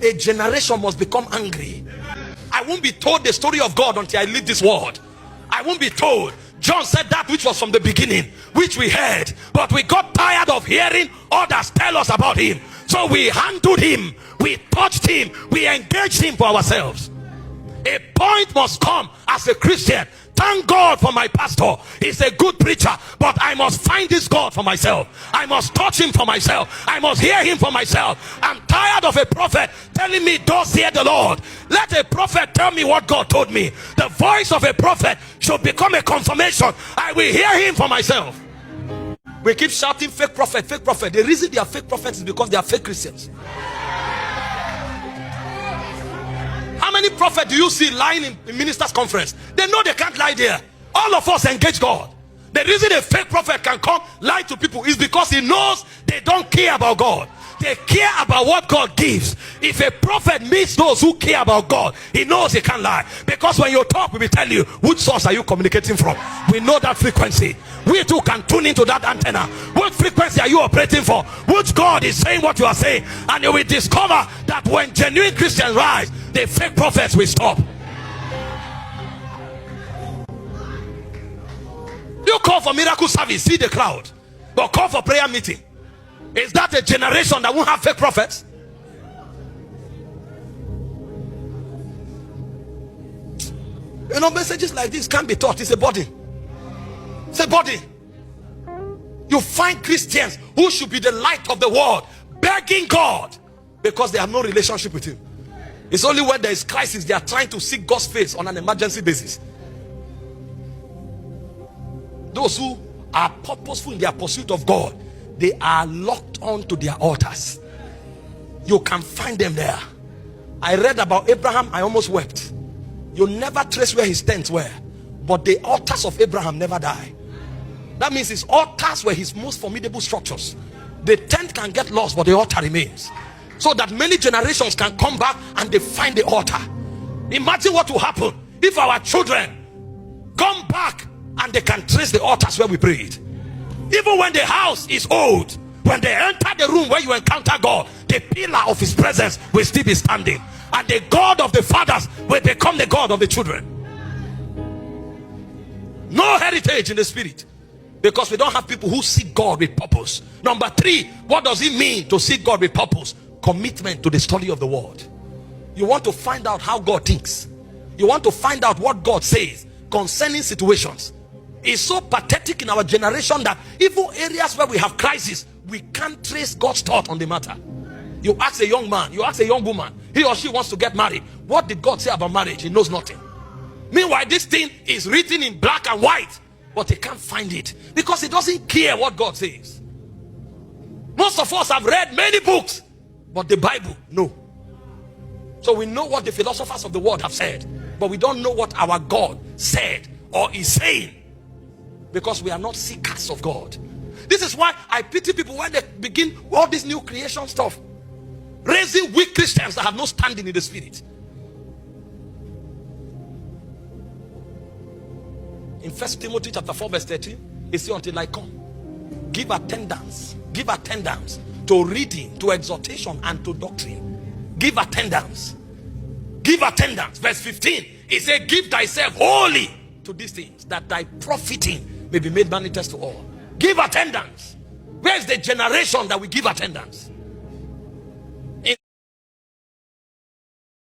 a generation must become angry. I won't be told the story of God until I leave this world. I won't be told. John said that which was from the beginning, which we heard, but we got tired of hearing others tell us about him. So we handled him, we touched him, we engaged him for ourselves. A point must come as a Christian. Thank God for my pastor. He's a good preacher, but I must find this God for myself. I must touch him for myself. I must hear him for myself. I'm tired of a prophet telling me, thus hear the Lord. Let a prophet tell me what God told me. The voice of a prophet should become a confirmation. I will hear him for myself. We keep shouting fake prophet, fake prophet. The reason they are fake prophets is because they are fake Christians. How many prophets do you see lying in ministers' conference? They know they can't lie there. All of us engage God. The reason a fake prophet can come lie to people is because he knows they don't care about God. They care about what God gives. If a prophet meets those who care about God, he knows he can't lie. Because when you talk, we will tell you, which source are you communicating from? We know that frequency. We too can tune into that antenna. What frequency are you operating for? Which God is saying what you are saying? And you will discover that when genuine Christians rise, the fake prophets will stop. You call for miracle service, see the crowd, but call for prayer meeting. Is that a generation that won't have fake prophets? You know, messages like this can't be taught. It's a body. It's a body. You find Christians who should be the light of the world begging God because they have no relationship with him. It's only when there is crisis they are trying to seek God's face on an emergency basis. Those who are purposeful in their pursuit of God, they are locked on to their altars. You can find them there. I read about Abraham, I almost wept. You never trace where his tents were, but the altars of Abraham never die. That means his altars were his most formidable structures. The tent can get lost, but the altar remains, so that many generations can come back and they find the altar. Imagine what will happen if our children come back and they can trace the altars where we prayed. Even when the house is old, when they enter the room where you encounter God, the pillar of his presence will still be standing, and the God of the fathers will become the God of the children. No heritage in the spirit, because we don't have people who seek God with purpose. Number 3, what does it mean to seek God with purpose? Commitment to the study of the word. You want to find out how God thinks. You want to find out what God says concerning situations. It's so pathetic in our generation that even areas where we have crisis, we can't trace God's thought on the matter. You ask a young man, you ask a young woman, he or she wants to get married. What did God say about marriage? He knows nothing. Meanwhile, this thing is written in black and white, but he can't find it because he doesn't care what God says. Most of us have read many books, but the Bible, no. So we know what the philosophers of the world have said, but we don't know what our God said or is saying, because we are not seekers of God. This is why I pity people when they begin all this new creation stuff, raising weak Christians that have no standing in the spirit. In 1 Timothy chapter 4 verse 13, it says, until I come, give attendance to reading, to exhortation, and to doctrine. Give attendance. Give attendance. Verse 15, it says, give thyself wholly to these things, that thy profiting may be made manifest to all. Give attendance. Where is the generation that we give attendance?